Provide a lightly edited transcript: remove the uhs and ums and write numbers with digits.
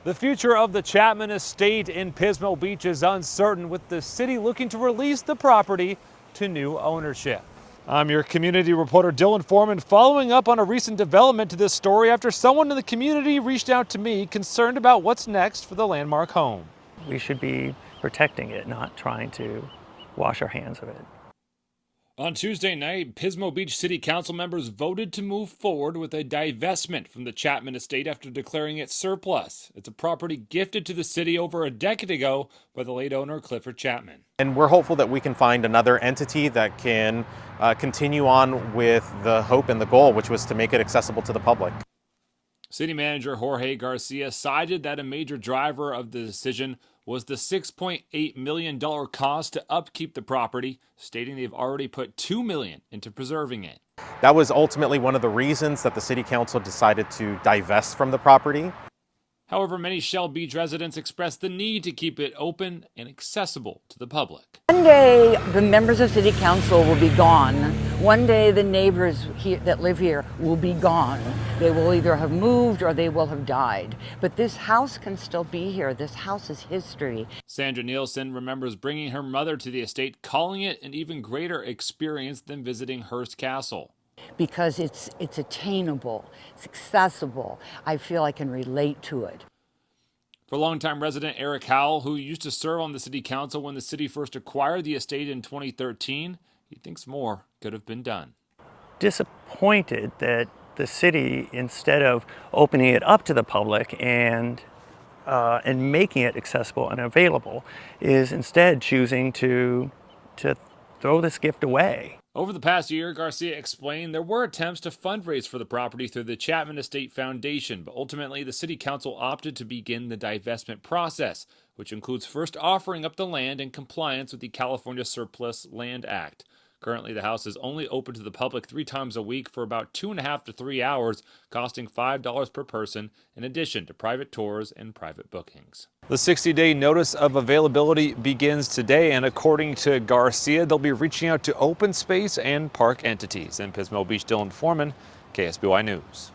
The future of the Chapman Estate in Pismo Beach is uncertain, with the city looking to release the property to new ownership. I'm your community reporter Dylan Foreman, following up on a recent development to this story after someone in the community reached out to me concerned about what's next for the landmark home. We should be protecting it, not trying to wash our hands of it. On Tuesday night, Pismo Beach City Council members voted to move forward with a divestment from the Chapman Estate after declaring it surplus. It's a property gifted to the city over a decade ago by the late owner Clifford Chapman. And we're hopeful that we can find another entity that can continue on with the hope and the goal, which was to make it accessible to the public. City Manager Jorge Garcia cited that a major driver of the decision was the $6.8 million cost to upkeep the property, stating they've already put $2 million into preserving it. That was ultimately one of the reasons that the City Council decided to divest from the property. However, many Shell Beach residents expressed the need to keep it open and accessible to the public. One day, the members of City Council will be gone. One day, the neighbors here, that live here will be gone. They will either have moved or they will have died. But this house can still be here. This house is history. Sandra Nielsen remembers bringing her mother to the estate, calling it an even greater experience than visiting Hearst Castle. Because it's attainable, it's accessible. I feel I can relate to it. For longtime resident Eric Howell, who used to serve on the city council when the city first acquired the estate in 2013, he thinks more could have been done. Disappointed that the city, instead of opening it up to the public and making it accessible and available, is instead choosing to throw this gift away. Over the past year, Garcia explained there were attempts to fundraise for the property through the Chapman Estate Foundation, but ultimately the City Council opted to begin the divestment process, which includes first offering up the land in compliance with the California Surplus Land Act. Currently, the house is only open to the public 3 times a week for about 2.5 to 3 hours, costing $5 per person, in addition to private tours and private bookings. The 60-day notice of availability begins today, and according to Garcia, they'll be reaching out to open space and park entities. In Pismo Beach, Dylan Foreman, KSBY News.